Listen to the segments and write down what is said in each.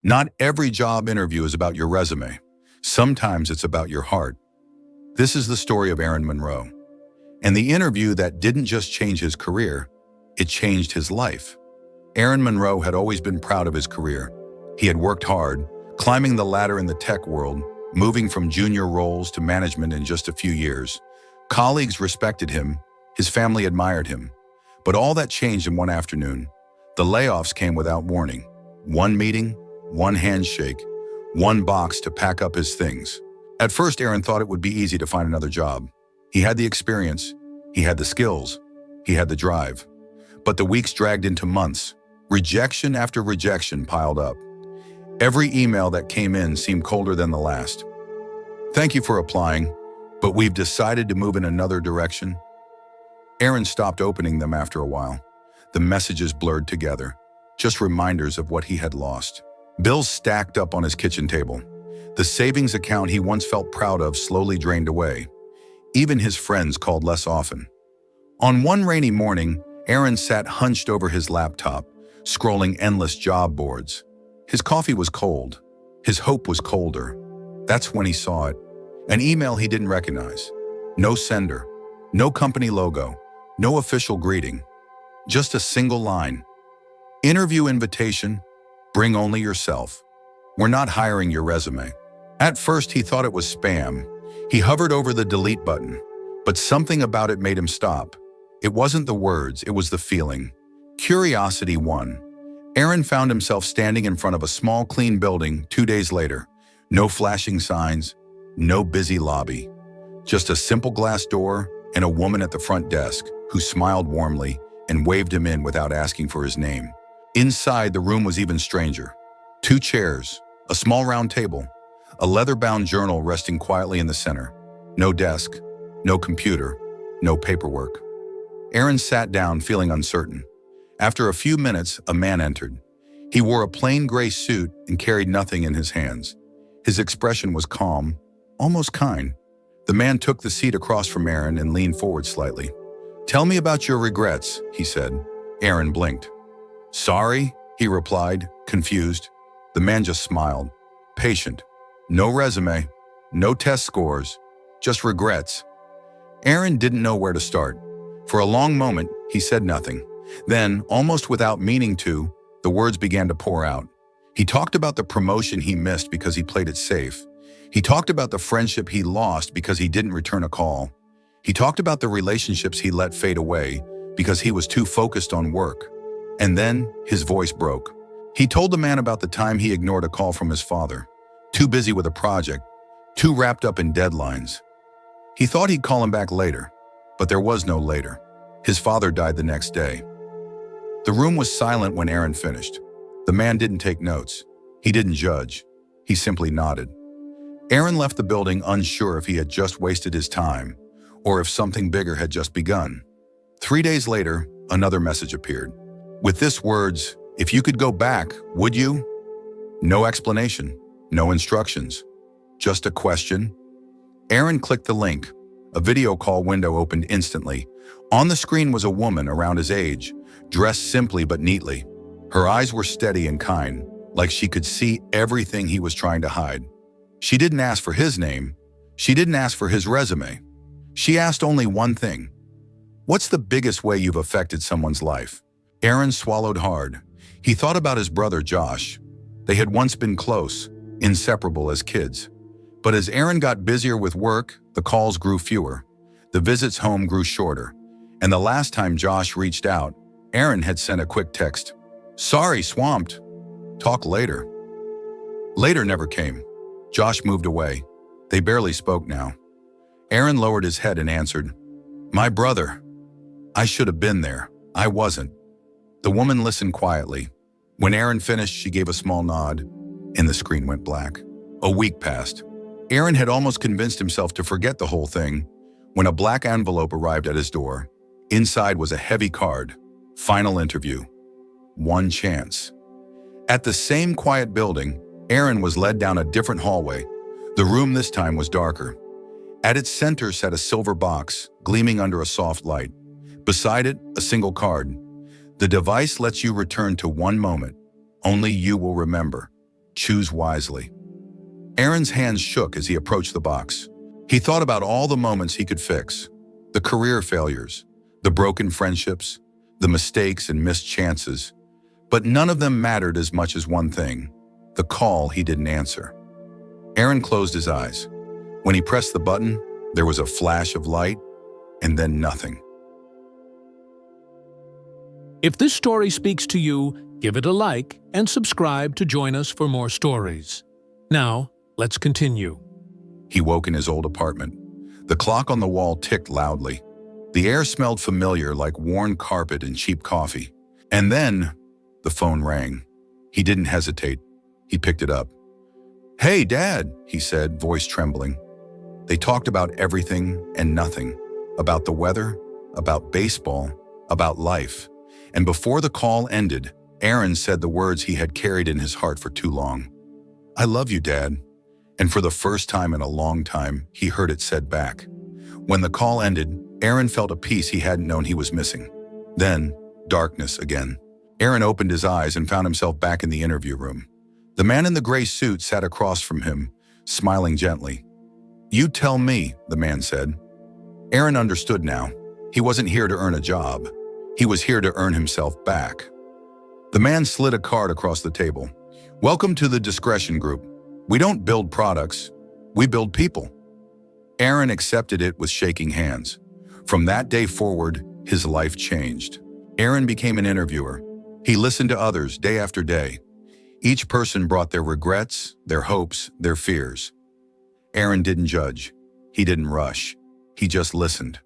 Not every job interview is about your resume. Sometimes it's about your heart. This is the story of Aaron Monroe. And the interview that didn't just change his career, it changed his life. Aaron Monroe had always been proud of his career. He had worked hard, climbing the ladder in the tech world, moving from junior roles to management in just a few years. Colleagues respected him, his family admired him. But all that changed in one afternoon. The layoffs came without warning. One meeting, one handshake, one box to pack up his things. At first, Aaron thought it would be easy to find another job. He had the experience, he had the skills, he had the drive. But the weeks dragged into months. Rejection after rejection piled up. Every email that came in seemed colder than the last. "Thank you for applying, but we've decided to move in another direction." Aaron stopped opening them after a while. The messages blurred together, just reminders of what he had lost. Bills stacked up on his kitchen table. The savings account he once felt proud of slowly drained away. Even his friends called less often. On one rainy morning, Aaron sat hunched over his laptop, scrolling endless job boards. His coffee was cold. His hope was colder. That's when he saw it. An email he didn't recognize. No sender. No company logo. No official greeting. Just a single line. "Interview invitation. Bring only yourself. We're not hiring your resume." At first, he thought it was spam. He hovered over the delete button, but something about it made him stop. It wasn't the words, it was the feeling. Curiosity won. Aaron found himself standing in front of a small, clean building 2 days later. No flashing signs, no busy lobby. Just a simple glass door and a woman at the front desk who smiled warmly and waved him in without asking for his name. Inside, the room was even stranger. 2 chairs, a small round table, a leather-bound journal resting quietly in the center. No desk, no computer, no paperwork. Aaron sat down, feeling uncertain. After a few minutes, a man entered. He wore a plain gray suit and carried nothing in his hands. His expression was calm, almost kind. The man took the seat across from Aaron and leaned forward slightly. "Tell me about your regrets," he said. Aaron blinked. "Sorry," he replied, confused. The man just smiled. Patient. No resume, no test scores, just regrets. Aaron didn't know where to start. For a long moment, he said nothing. Then, almost without meaning to, the words began to pour out. He talked about the promotion he missed because he played it safe. He talked about the friendship he lost because he didn't return a call. He talked about the relationships he let fade away because he was too focused on work. And then, his voice broke. He told the man about the time he ignored a call from his father. Too busy with a project, too wrapped up in deadlines. He thought he'd call him back later, but there was no later. His father died the next day. The room was silent when Aaron finished. The man didn't take notes. He didn't judge. He simply nodded. Aaron left the building unsure if he had just wasted his time or if something bigger had just begun. 3 days later, another message appeared. With this words, "If you could go back, would you?" No explanation, no instructions, just a question. Aaron clicked the link. A video call window opened instantly. On the screen was a woman around his age, dressed simply but neatly. Her eyes were steady and kind, like she could see everything he was trying to hide. She didn't ask for his name. She didn't ask for his resume. She asked only one thing. "What's the biggest way you've affected someone's life?" Aaron swallowed hard. He thought about his brother Josh. They had once been close, inseparable as kids. But as Aaron got busier with work, the calls grew fewer. The visits home grew shorter. And the last time Josh reached out, Aaron had sent a quick text. "Sorry, swamped. Talk later." Later never came. Josh moved away. They barely spoke now. Aaron lowered his head and answered, "My brother. I should have been there. I wasn't." The woman listened quietly. When Aaron finished, she gave a small nod, and the screen went black. A week passed. Aaron had almost convinced himself to forget the whole thing when a black envelope arrived at his door. Inside was a heavy card. Final interview. One chance. At the same quiet building, Aaron was led down a different hallway. The room this time was darker. At its center sat a silver box, gleaming under a soft light. Beside it, a single card. "The device lets you return to one moment. Only you will remember." Choose wisely. Aaron's hands shook as he approached the box. He thought about all the moments he could fix, the career failures, the broken friendships, the mistakes and missed chances. But none of them mattered as much as one thing, the call he didn't answer. Aaron closed his eyes. When he pressed the button, there was a flash of light, and then nothing. If this story speaks to you, give it a like and subscribe to join us for more stories. Now, let's continue. He woke in his old apartment. The clock on the wall ticked loudly. The air smelled familiar, like worn carpet and cheap coffee. And then, the phone rang. He didn't hesitate. He picked it up. "Hey, Dad," he said, voice trembling. They talked about everything and nothing. About the weather, about baseball, about life. And before the call ended, Aaron said the words he had carried in his heart for too long. "I love you, Dad." And for the first time in a long time, he heard it said back. When the call ended, Aaron felt a peace he hadn't known he was missing. Then, darkness again. Aaron opened his eyes and found himself back in the interview room. The man in the gray suit sat across from him, smiling gently. "You tell me," the man said. Aaron understood now. He wasn't here to earn a job. He was here to earn himself back. The man slid a card across the table. "Welcome to the Discretion Group. We don't build products, we build people." Aaron accepted it with shaking hands. From that day forward, his life changed. Aaron became an interviewer. He listened to others day after day. Each person brought their regrets, their hopes, their fears. Aaron didn't judge. He didn't rush. He just listened.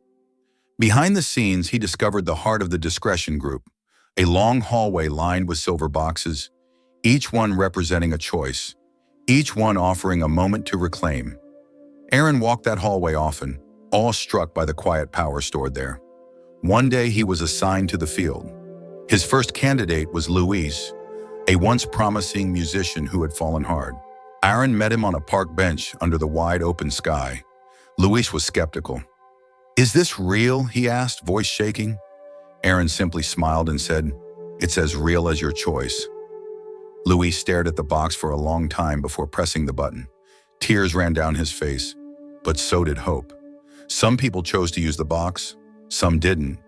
Behind the scenes, he discovered the heart of the Discretion Group, a long hallway lined with silver boxes, each one representing a choice, each one offering a moment to reclaim. Aaron walked that hallway often, awestruck by the quiet power stored there. One day he was assigned to the field. His first candidate was Luis, a once promising musician who had fallen hard. Aaron met him on a park bench under the wide open sky. Luis was skeptical. "Is this real?" he asked, voice shaking. Aaron simply smiled and said, "It's as real as your choice." Luis stared at the box for a long time before pressing the button. Tears ran down his face, but so did hope. Some people chose to use the box, some didn't.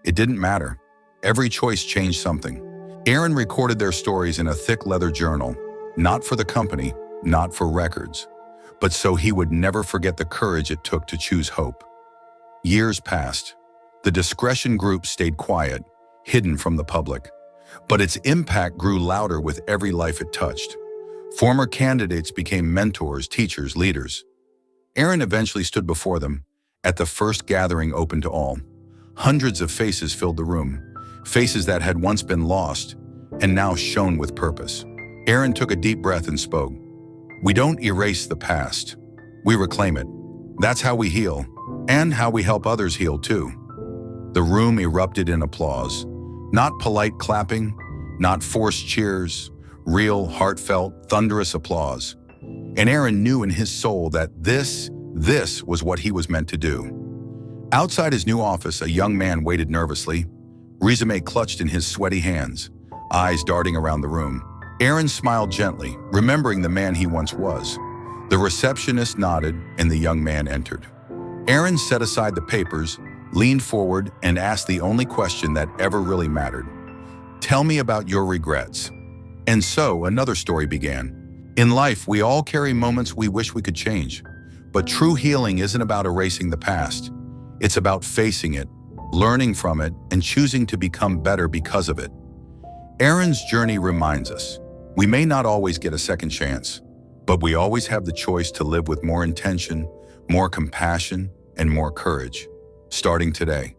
It didn't matter. Every choice changed something. Aaron recorded their stories in a thick leather journal, not for the company, not for records, but so he would never forget the courage it took to choose hope. Years passed. The Discretion Group stayed quiet, hidden from the public, but its impact grew louder with every life it touched. Former candidates became mentors, teachers, leaders. Aaron eventually stood before them, at the first gathering open to all. Hundreds of faces filled the room, faces that had once been lost and now shone with purpose. Aaron took a deep breath and spoke. "We don't erase the past. We reclaim it. That's how we heal, and how we help others heal too." The room erupted in applause. Not polite clapping, not forced cheers, real, heartfelt, thunderous applause. And Aaron knew in his soul that this was what he was meant to do. Outside his new office, a young man waited nervously, resume clutched in his sweaty hands, eyes darting around the room. Aaron smiled gently, remembering the man he once was. The receptionist nodded, and the young man entered. Aaron set aside the papers, leaned forward, and asked the only question that ever really mattered. "Tell me about your regrets." And so another story began. In life, we all carry moments we wish we could change. But true healing isn't about erasing the past. It's about facing it, learning from it, and choosing to become better because of it. Aaron's journey reminds us, we may not always get a second chance, but we always have the choice to live with more intention, more compassion, and more courage. Starting today.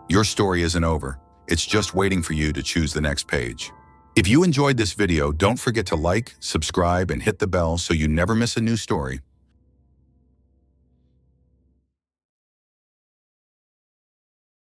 Your story isn't over. It's just waiting for you to choose the next page. If you enjoyed this video, don't forget to like, subscribe, and hit the bell so you never miss a new story.